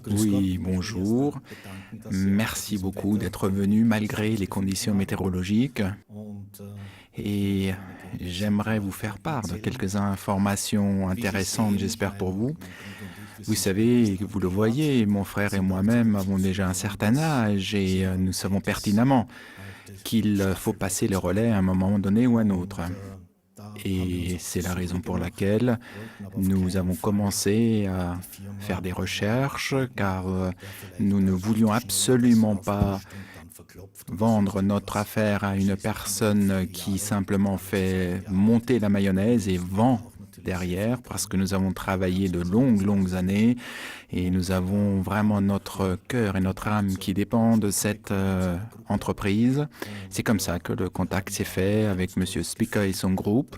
Oui, bonjour. Merci beaucoup d'être venu malgré les conditions météorologiques. Et j'aimerais vous faire part de quelques informations intéressantes, j'espère pour vous. Vous savez, vous le voyez, mon frère et moi-même avons déjà un certain âge et nous savons pertinemment qu'il faut passer le relais à un moment donné ou à un autre. Et c'est la raison pour laquelle nous avons commencé à faire des recherches, car nous ne voulions absolument pas vendre notre affaire à une personne qui simplement fait monter la mayonnaise et vend derrière, parce que nous avons travaillé de longues années et nous avons vraiment notre cœur et notre âme qui dépendent de cette entreprise. C'est comme ça que le contact s'est fait avec M. Spica et son groupe.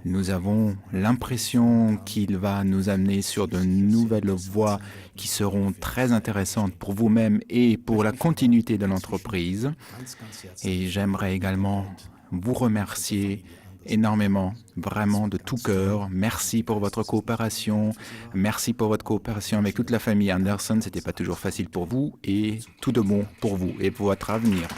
Nous avons l'impression qu'il va nous amener sur de nouvelles voies qui seront très intéressantes pour vous-même et pour la continuité de l'entreprise. Et j'aimerais également vous remercier énormément, vraiment de tout cœur. Merci pour votre coopération. Merci pour votre coopération avec toute la famille Anderson. Ce n'était pas toujours facile pour vous et tout de bon pour vous et pour votre avenir.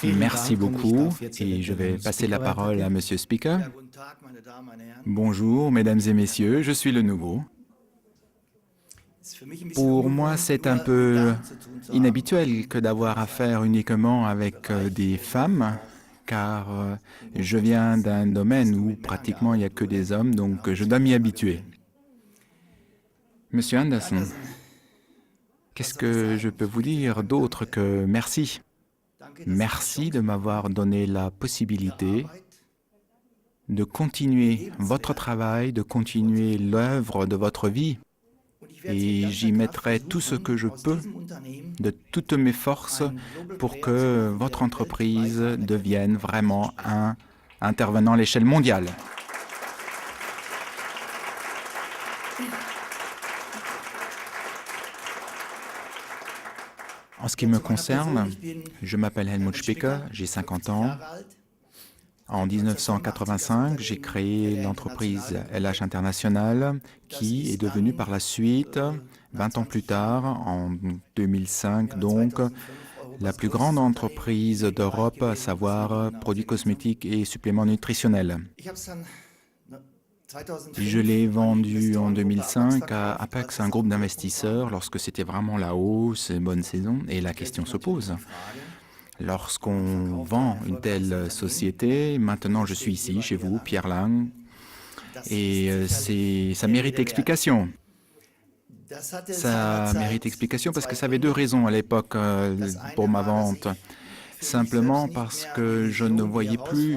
Merci beaucoup et je vais passer la parole à Monsieur Speaker. Bonjour, mesdames et messieurs, je suis le nouveau. Pour moi, c'est un peu inhabituel que d'avoir affaire uniquement avec des femmes, car je viens d'un domaine où pratiquement il n'y a que des hommes, donc je dois m'y habituer. Monsieur Anderson, qu'est-ce que je peux vous dire d'autre que merci? Merci de m'avoir donné la possibilité de continuer votre travail, de continuer l'œuvre de votre vie. Et j'y mettrai tout ce que je peux, de toutes mes forces, pour que votre entreprise devienne vraiment un intervenant à l'échelle mondiale. En ce qui me concerne, je m'appelle Helmut Speaker, j'ai 50 ans. En 1985, j'ai créé l'entreprise LH International qui est devenue par la suite, 20 ans plus tard, en 2005 donc, la plus grande entreprise d'Europe, à savoir produits cosmétiques et suppléments nutritionnels. Je l'ai vendu en 2005 à Apex, un groupe d'investisseurs, lorsque c'était vraiment la hausse, une bonne saison, et la question se pose. Lorsqu'on vend une telle société, maintenant je suis ici, chez vous, Pierre Lang, et ça mérite explication. Ça mérite explication parce que ça avait deux raisons à l'époque pour ma vente. Simplement parce que je ne voyais plus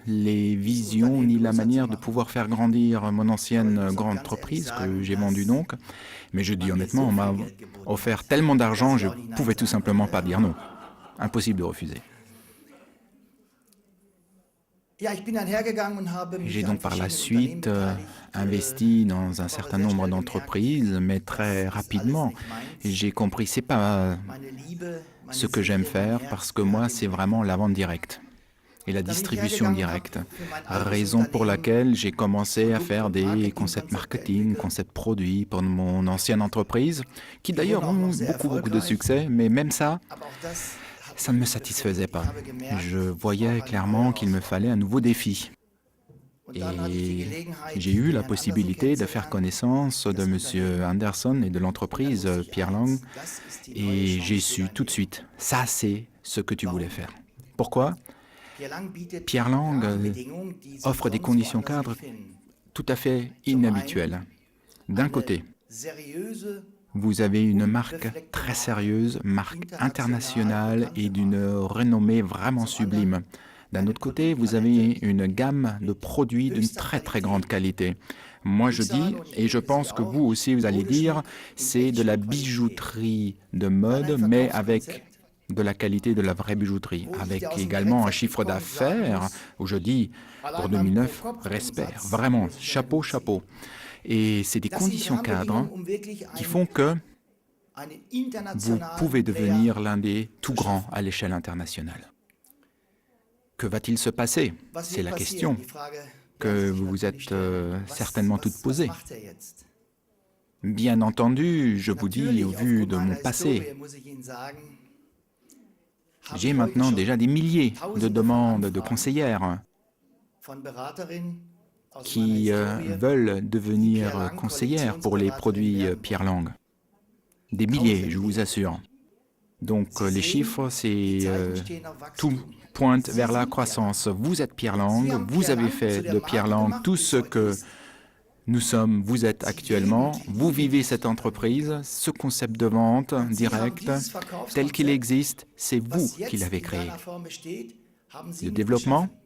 les visions ni la manière de pouvoir faire grandir mon ancienne grande entreprise que j'ai vendue donc. Mais je dis honnêtement, on m'a offert tellement d'argent, je ne pouvais tout simplement pas dire non. Impossible de refuser. J'ai donc par la suite investi dans un certain nombre d'entreprises, mais très rapidement. J'ai compris que ce n'est pas ce que j'aime faire, parce que moi, c'est vraiment la vente directe et la distribution directe. Raison pour laquelle j'ai commencé à faire des concepts marketing, concepts produits pour mon ancienne entreprise, qui d'ailleurs ont beaucoup de succès, mais même ça ne me satisfaisait pas. Je voyais clairement qu'il me fallait un nouveau défi. Et j'ai eu la possibilité de faire connaissance de M. Anderson et de l'entreprise Pierre Lang, et j'ai su tout de suite, ça c'est ce que tu voulais faire. Pourquoi? Pierre Lang offre des conditions cadres tout à fait inhabituelles. D'un côté, vous avez une marque très sérieuse, marque internationale et d'une renommée vraiment sublime. D'un autre côté, vous avez une gamme de produits d'une très grande qualité. Moi je dis, et je pense que vous aussi vous allez dire, c'est de la bijouterie de mode, mais avec de la qualité de la vraie bijouterie, avec également un chiffre d'affaires, où je dis, pour 2009, respect, vraiment, chapeau. Et c'est des conditions cadres qui font que vous pouvez devenir l'un des tout grands à l'échelle internationale. Que va-t-il se passer? C'est la question. que vous vous êtes certainement toutes posées. macht jetzt? Bien entendu, je vous dis, au Natürlich, vu aufgrund de mon meiner passé, Historie muss ich Ihnen sagen, habe j'ai ich heute maintenant schon déjà des milliers de Tausende von demandes de Anfragen conseillères von Beraterinnen aus meiner qui Historie, veulent devenir Pierre Lang, conseillères pour les produits Kollektionsberaterin Pierre werden Lang. Des milliers, Tausende. je vous assure. Donc Sie les sehen, chiffres, die c'est Zeichen stehen auf tout Wachstum. pointe Sie vers la sind croissance. Vous êtes Pierre Sie Lang, haben vous Pierre avez Lang fait zu der de Marke Pierre Lang gemacht, tout die ce es heute que ist. nous sommes, vous êtes actuellement. Vous vivez cette entreprise, ce concept de vente Sie haben direct, dieses tel qu'il Verkaufskonzept, existe, c'est vous was qui jetzt l'avez in créé. seiner Form besteht, haben Sie Le mit développement, geschaffen.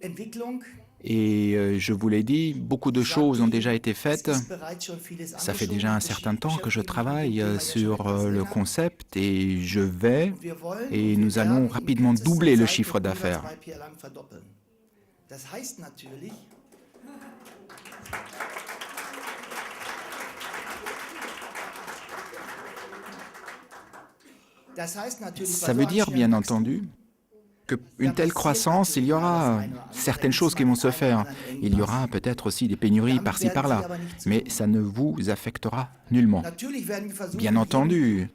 Entwicklung, et je vous l'ai dit, beaucoup de ich sag choses ont Ihnen, déjà été es faites. ist bereits schon vieles Ça fait angeschoben déjà un und certain temps que je beschäftige mich mit dem travaille Thema jetzt schon sur etwas le länger. concept et je vais Und wir wollen et und wir nous allons werden in rapidement kürzester doubler le Zeit chiffre den Umsatz d'affaires. bei Pierre Lang verdoppeln. Das heißt natürlich, Ça veut dire, bien entendu, qu'une telle croissance, il y aura certaines choses qui vont se faire. Il y aura peut-être aussi des pénuries par-ci par-là, mais ça ne vous affectera nullement. Bien entendu,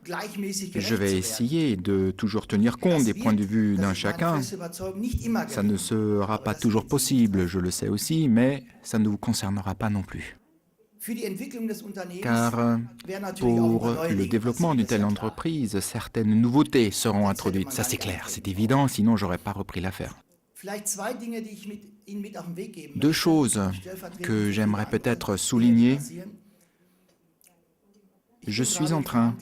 je vais essayer de toujours tenir compte des points de vue d'un chacun. Ça ne sera pas toujours possible, je le sais aussi, mais ça ne vous concernera pas non plus. Car pour le développement d'une telle entreprise, certaines nouveautés seront introduites. Ça c'est clair, c'est évident, sinon j'aurais pas repris l'affaire. Deux choses que j'aimerais peut-être souligner. Je suis en train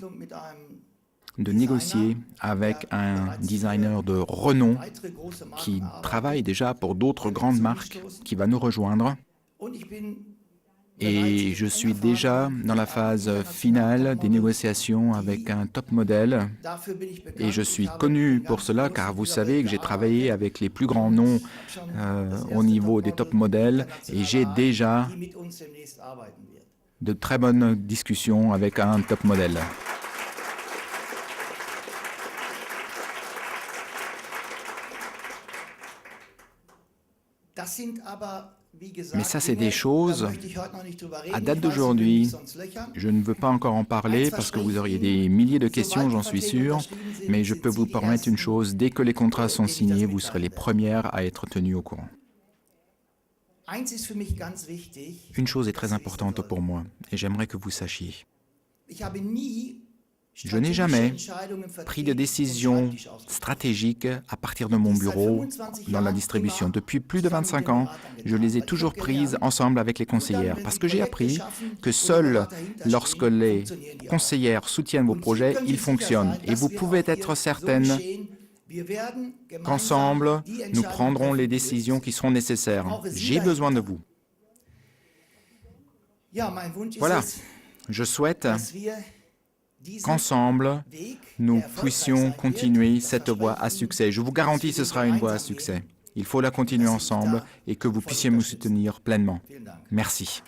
de négocier avec un designer de renom qui travaille déjà pour d'autres grandes marques, qui va nous rejoindre. Et je suis déjà dans la phase finale des négociations avec un top modèle. Et je suis connu pour cela, car vous savez que j'ai travaillé avec les plus grands noms au niveau des top modèles. Et j'ai déjà de très bonnes discussions avec un top modèle. Mais ça, c'est des choses, à date d'aujourd'hui, je ne veux pas encore en parler parce que vous auriez des milliers de questions, j'en suis sûr, mais je peux vous promettre une chose, dès que les contrats sont signés, vous serez les premières à être tenues au courant. Une chose est très importante pour moi, et j'aimerais que vous sachiez. Je n'ai jamais pris de décision stratégique à partir de mon bureau dans la distribution. Depuis plus de 25 ans, je les ai toujours prises ensemble avec les conseillères parce que j'ai appris que seul lorsque les conseillères soutiennent vos projets, ils fonctionnent. Et vous pouvez être certaine qu'ensemble, nous prendrons les décisions qui seront nécessaires. J'ai besoin de vous. Voilà, je souhaite qu'ensemble, nous puissions continuer cette voie à succès. Je vous garantis que ce sera une voie à succès. Il faut la continuer ensemble et que vous puissiez me soutenir pleinement. Merci.